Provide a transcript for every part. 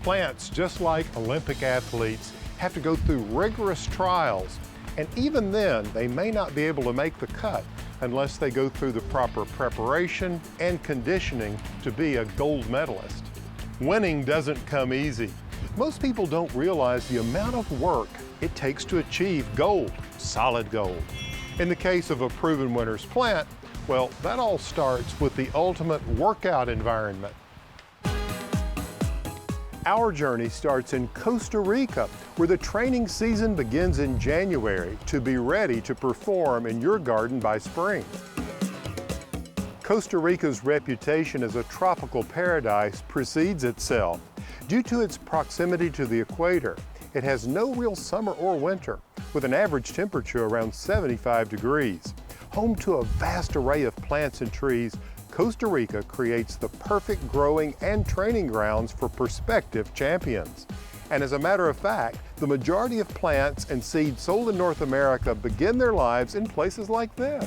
plants, just like Olympic athletes, have to go through rigorous trials. And even then, they may not be able to make the cut unless they go through the proper preparation and conditioning to be a gold medalist. Winning doesn't come easy. Most people don't realize the amount of work it takes to achieve gold, solid gold. In the case of a proven winner's plant, well, that all starts with the ultimate workout environment. Our journey starts in Costa Rica, where the training season begins in January to be ready to perform in your garden by spring. Costa Rica's reputation as a tropical paradise precedes itself. Due to its proximity to the equator, it has no real summer or winter, with an average temperature around 75 degrees. Home to a vast array of plants and trees, Costa Rica creates the perfect growing and training grounds for prospective champions. And as a matter of fact, the majority of plants and seeds sold in North America begin their lives in places like this.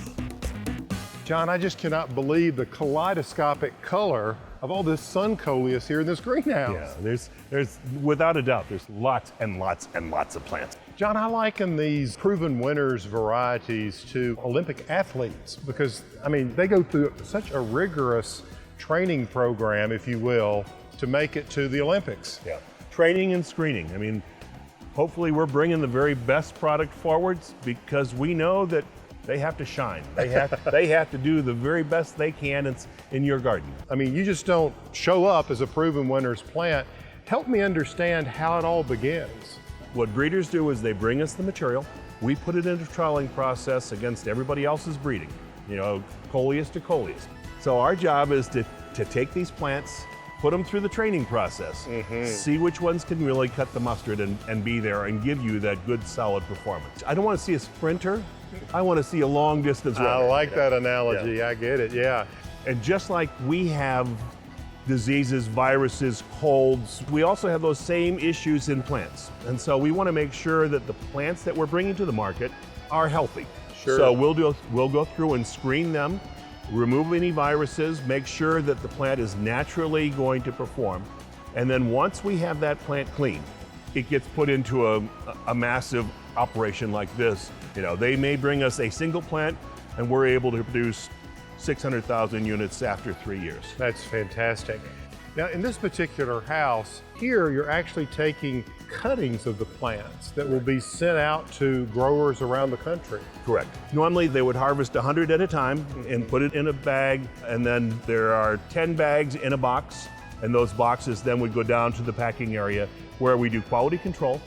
John, I just cannot believe the kaleidoscopic color of all this sun coleus here in this greenhouse. Yeah, there's without a doubt, there's lots and lots and lots of plants. John, I liken these proven winners varieties to Olympic athletes because, I mean, they go through such a rigorous training program, if you will, to make it to the Olympics. Yeah, training and screening. I mean, hopefully we're bringing the very best product forwards because we know that they have to shine. They have to do the very best they can in your garden. I mean, you just don't show up as a proven winner's plant. Help me understand how it all begins. What breeders do is they bring us the material. We put it into a trialing process against everybody else's breeding, you know, coleus to coleus. So our job is to take these plants, put them through the training process, see which ones can really cut the mustard and be there and give you that good, solid performance. I don't want to see a sprinter. I want to see a long distance runner. I like that analogy. Yeah. I get it, yeah. And just like we have diseases, viruses, colds, we also have those same issues in plants. And so we want to make sure that the plants that we're bringing to the market are healthy. Sure. So we'll go through and screen them, remove any viruses, make sure that the plant is naturally going to perform. And then once we have that plant clean, it gets put into a massive operation like this. You know, they may bring us a single plant and we're able to produce 600,000 units after 3 years. That's fantastic. Now, in this particular house, here you're actually taking cuttings of the plants that will be sent out to growers around the country. Correct. Normally they would harvest 100 at a time and put it in a bag, and then there are 10 bags in a box, and those boxes then would go down to the packing area where we do quality control,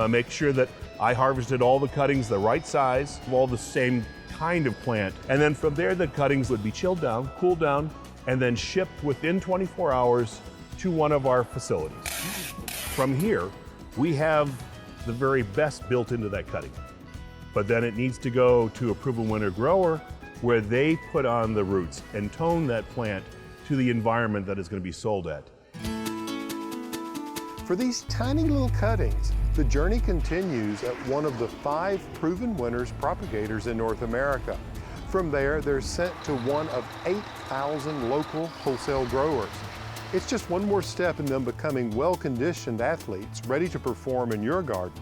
make sure that I harvested all the cuttings the right size, all the same kind of plant, and then from there the cuttings would be chilled down, cooled down, and then shipped within 24 hours to one of our facilities. From here, we have the very best built into that cutting. But then it needs to go to a proven winner grower where they put on the roots and tone that plant to the environment that it's going to be sold at. For these tiny little cuttings, the journey continues at one of the 5 proven winners propagators in North America. From there, they're sent to one of 8,000 local wholesale growers. It's just one more step in them becoming well-conditioned athletes ready to perform in your garden.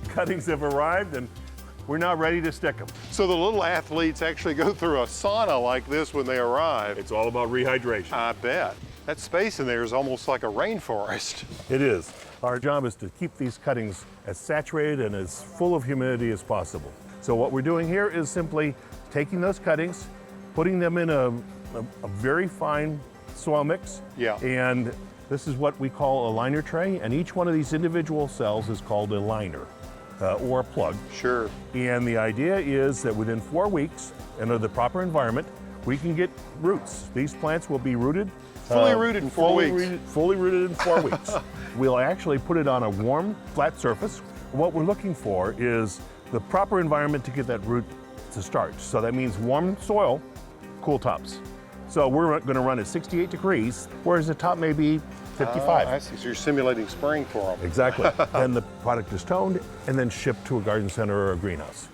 Cuttings have arrived and we're now ready to stick them. So the little athletes actually go through a sauna like this when they arrive. It's all about rehydration. I bet. That space in there is almost like a rainforest. It is. Our job is to keep these cuttings as saturated and as full of humidity as possible. So what we're doing here is simply taking those cuttings, putting them in a very fine soil mix. Yeah. And this is what we call a liner tray, and each one of these individual cells is called a liner or a plug. Sure. And the idea is that within 4 weeks, under the proper environment, we can get roots. These plants will be rooted. Fully rooted in 4 weeks. Fully rooted in 4 weeks. We'll actually put it on a warm, flat surface. What we're looking for is the proper environment to get that root to start. So that means warm soil, cool tops. So we're going to run at 68 degrees, whereas the top may be 55. I see. So you're simulating spring for them. Exactly. And the product is toned and then shipped to a garden center or a greenhouse.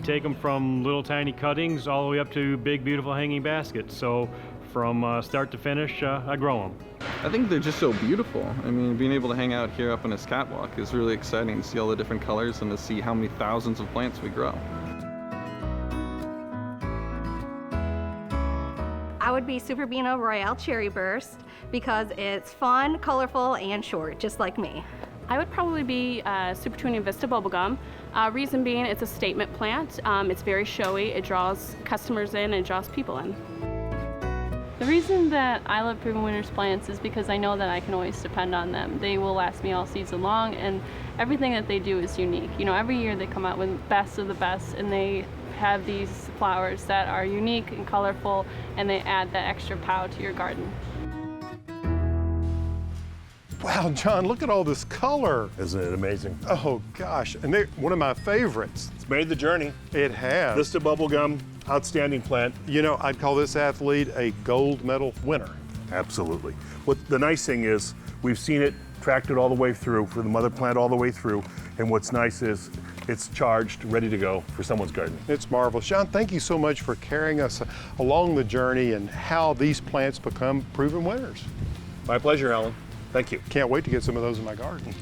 take them from little tiny cuttings all the way up to big, beautiful hanging baskets. So from start to finish, I grow them. I think they're just so beautiful. I mean, being able to hang out here up on this catwalk is really exciting to see all the different colors and to see how many thousands of plants we grow. I would be Super Beano Royale Cherry Burst because it's fun, colorful, and short, just like me. I would probably be Super Tuning Vista Bubblegum. Reason being, it's a statement plant. It's very showy. It draws customers in and it draws people in. The reason that I love Proven Winners plants is because I know that I can always depend on them. They will last me all season long, and everything that they do is unique. You know, every year they come out with best of the best, and they have these flowers that are unique and colorful, and they add that extra pow to your garden. Wow, John, look at all this color. Isn't it amazing? Oh gosh, and they're one of my favorites. It's made the journey. It has. Vista bubblegum, outstanding plant. You know, I'd call this athlete a gold medal winner. Absolutely. What the nice thing is, we've seen it tracked it all the way through, for the mother plant all the way through, and what's nice is it's charged, ready to go for someone's garden. It's marvelous. John, thank you so much for carrying us along the journey and how these plants become proven winners. My pleasure, Alan. Thank you. Can't wait to get some of those in my garden.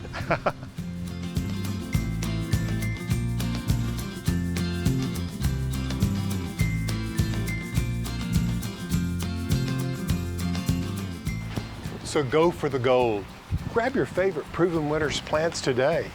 So go for the gold. Grab your favorite Proven Winners plants today.